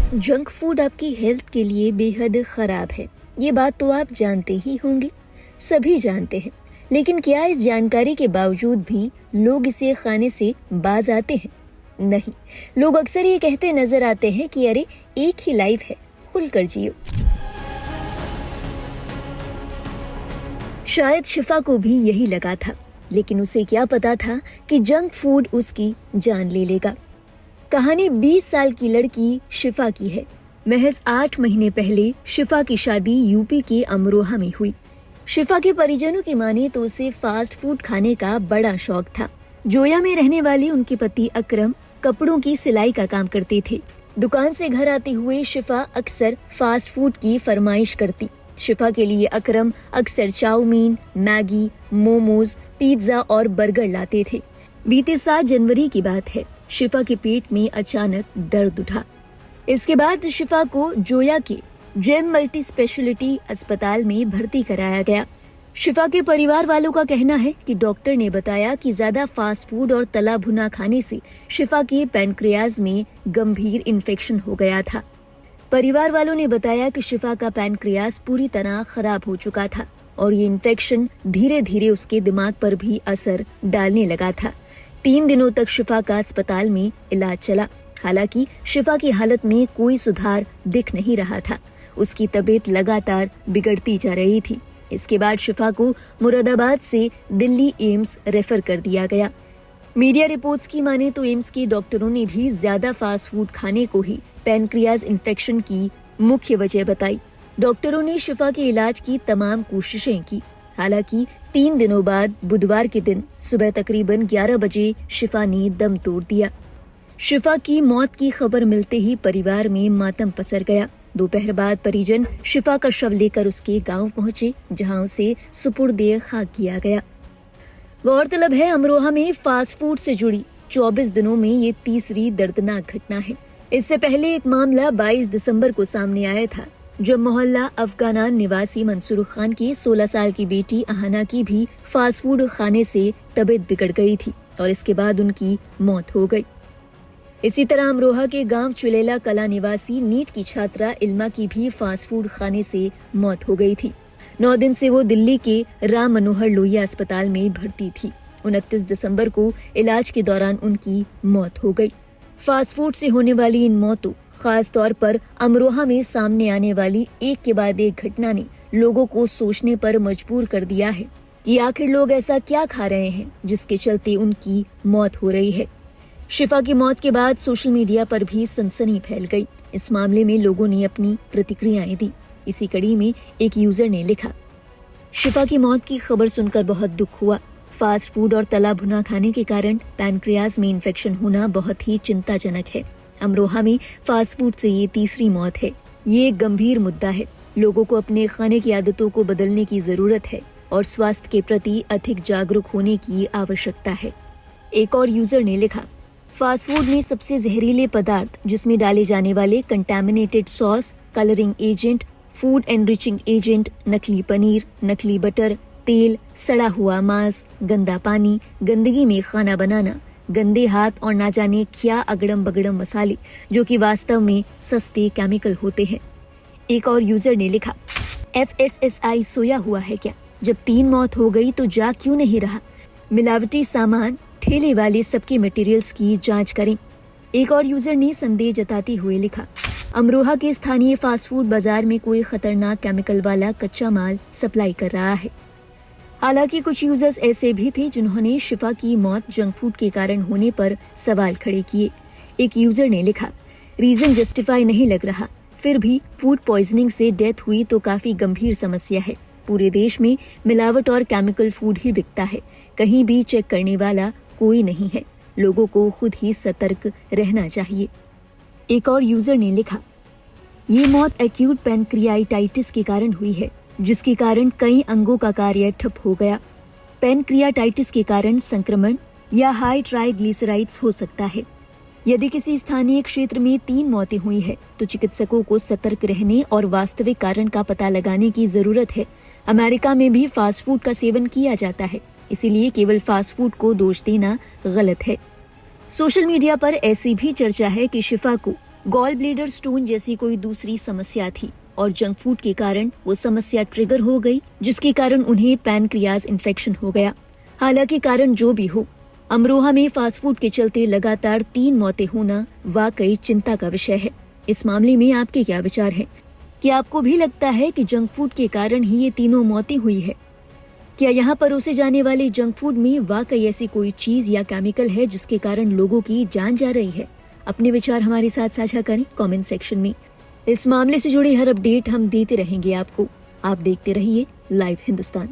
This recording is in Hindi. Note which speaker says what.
Speaker 1: जंक फूड आपकी हेल्थ के लिए बेहद खराब है। ये बात तो आप जानते ही होंगे, सभी जानते हैं। लेकिन क्या इस जानकारी के बावजूद भी लोग इसे खाने से बाज आते हैं? नहीं, लोग अक्सर ये कहते नजर आते हैं कि अरे एक ही लाइफ है, खुलकर जियो। शायद शिफा को भी यही लगा था, लेकिन उसे क्या पता था कि जंक फूड उसकी जान ले लेगा। कहानी 20 साल की लड़की शिफा की है। महज 8 महीने पहले शिफा की शादी यूपी के अमरोहा में हुई। शिफा के परिजनों की माने तो उसे फास्ट फूड खाने का बड़ा शौक था। जोया में रहने वाले उनके पति अकरम कपड़ों की सिलाई का काम करते थे। दुकान से घर आते हुए शिफा अक्सर फास्ट फूड की फरमाइश करती। शिफा के लिए अकरम अक्सर चाउमीन, मैगी, मोमोज, पिज्जा और बर्गर लाते थे। बीते 7 जनवरी की बात है। शिफा के पेट में अचानक दर्द उठा। इसके बाद शिफा को जोया के जेम मल्टी स्पेशलिटी अस्पताल में भर्ती कराया गया। शिफा के परिवार वालों का कहना है कि डॉक्टर ने बताया कि ज्यादा फास्ट फूड और तला भुना खाने से शिफा के पैनक्रियाज में गंभीर इन्फेक्शन हो गया था। परिवार वालों ने बताया कि शिफा का पैनक्रियाज पूरी तरह खराब हो चुका था और ये इन्फेक्शन धीरे धीरे उसके दिमाग पर भी असर डालने लगा था। 3 दिनों तक शिफा का अस्पताल में इलाज चला। हालांकि शिफा की हालत में कोई सुधार दिख नहीं रहा था। उसकी तबीयत लगातार बिगड़ती जा रही थी। इसके बाद शिफा को मुरादाबाद से दिल्ली एम्स रेफर कर दिया गया। मीडिया रिपोर्ट्स की माने तो एम्स के डॉक्टरों ने भी ज्यादा फास्ट फूड खाने को ही पैनक्रियाज इन्फेक्शन की मुख्य वजह बताई। डॉक्टरों ने शिफा के इलाज की तमाम कोशिशें की। हालांकि 3 दिनों बाद बुधवार के दिन सुबह तकरीबन 11 बजे शिफा ने दम तोड़ दिया। शिफा की मौत की खबर मिलते ही परिवार में मातम पसर गया। दोपहर बाद परिजन शिफा का शव लेकर उसके गांव पहुंचे, जहां उसे सुपुर्दे खाक किया गया। गौरतलब है, अमरोहा में फास्ट फूड से जुड़ी 24 दिनों में ये तीसरी दर्दनाक घटना है। इससे पहले एक मामला 22 दिसंबर को सामने आया था, जब मोहल्ला अफगानान निवासी मंसूर खान की 16 साल की बेटी अहाना की भी फास्ट फूड खाने से तबीयत बिगड़ गई थी और इसके बाद उनकी मौत हो गई। इसी तरह अमरोहा के गांव चुलेला कला निवासी नीट की छात्रा इल्मा की भी फास्ट फूड खाने से मौत हो गई थी। 9 दिन से वो दिल्ली के राम मनोहर लोहिया अस्पताल में भर्ती थी। 29 दिसंबर को इलाज के दौरान उनकी मौत हो गई। फास्ट फूड से होने वाली इन मौतों, खास तौर पर अमरोहा में सामने आने वाली एक के बाद एक घटना ने लोगों को सोचने पर मजबूर कर दिया है कि आखिर लोग ऐसा क्या खा रहे हैं जिसके चलते उनकी मौत हो रही है। शिफा की मौत के बाद सोशल मीडिया पर भी सनसनी फैल गई। इस मामले में लोगों ने अपनी प्रतिक्रियाएं दी। इसी कड़ी में एक यूजर ने लिखा, शिफा की मौत की खबर सुनकर बहुत दुख हुआ। फास्ट फूड और तला भुना खाने के कारण पैनक्रियाज में इन्फेक्शन होना बहुत ही चिंताजनक है। अमरोहा में फास्ट फूड से ये तीसरी मौत है। ये एक गंभीर मुद्दा है। लोगों को अपने खाने की आदतों को बदलने की जरूरत है और स्वास्थ्य के प्रति अधिक जागरूक होने की आवश्यकता है। एक और यूजर ने लिखा, फास्ट फूड में सबसे जहरीले पदार्थ जिसमें डाले जाने वाले contaminated sauce, colouring agent, food enriching agent, नकली पनीर, नकली बटर, तेल, सड़ा हुआ मांस, गंदा पानी, गंदगी में खाना बनाना, गंदे हाथ और ना जाने क्या अगड़म बगड़म मसाले जो कि वास्तव में सस्ते केमिकल होते हैं। एक और यूजर ने लिखा, FSSAI सोया हुआ है क्या? जब 3 मौत हो गई तो जा क्यों नहीं रहा? मिलावटी सामान, ठेले वाले सबके मटेरियल्स की जांच करें। एक और यूजर ने संदेह जताते हुए लिखा, अमरोहा के स्थानीय फास्ट फूड बाजार में कोई खतरनाक केमिकल वाला कच्चा माल सप्लाई कर रहा है। हालांकि कुछ यूजर्स ऐसे भी थे जिन्होंने शिफा की मौत जंक फूड के कारण होने पर सवाल खड़े किए। एक यूजर ने लिखा, रीजन जस्टिफाई नहीं लग रहा, फिर भी फूड पॉइजनिंग से डेथ हुई तो काफी गंभीर समस्या है। पूरे देश में मिलावट और केमिकल फूड ही बिकता है। कहीं भी चेक करने वाला कोई नहीं है। लोगों को खुद ही सतर्क रहना चाहिए। एक और यूजर ने लिखा, ये मौत एक्यूट पैनक्रियाटाइटिस के कारण हुई है, जिसके कारण कई अंगों का कार्य ठप हो गया। पैनक्रियाटाइटिस के कारण संक्रमण या हाई ट्राइग्लिसराइड्स हो सकता है। यदि किसी स्थानीय क्षेत्र में 3 मौतें हुई है तो चिकित्सकों को सतर्क रहने और वास्तविक कारण का पता लगाने की जरूरत है। अमेरिका में भी फास्ट फूड का सेवन किया जाता है, इसीलिए केवल फास्ट फूड को दोष देना गलत है। सोशल मीडिया पर ऐसी भी चर्चा है कि शिफा को गॉल ब्लैडर स्टोन जैसी कोई दूसरी समस्या थी और जंक फूड के कारण वो समस्या ट्रिगर हो गई, जिसके कारण उन्हें पैनक्रियाज इन्फेक्शन हो गया। हालांकि कारण जो भी हो, अमरोहा में फास्ट फूड के चलते लगातार 3 मौतें होना वाकई चिंता का विषय है। इस मामले में आपके क्या विचार हैं? क्या आपको भी लगता है कि जंक फूड के कारण ही ये तीनों मौतें हुई है? क्या यहाँ परोसे जाने वाले जंक फूड में वाकई ऐसी कोई चीज या केमिकल है जिसके कारण लोगों की जान जा रही है? अपने विचार हमारे साथ साझा करें कमेंट सेक्शन में। इस मामले से जुड़ी हर अपडेट हम देते रहेंगे आपको। आप देखते रहिए लाइव हिंदुस्तान।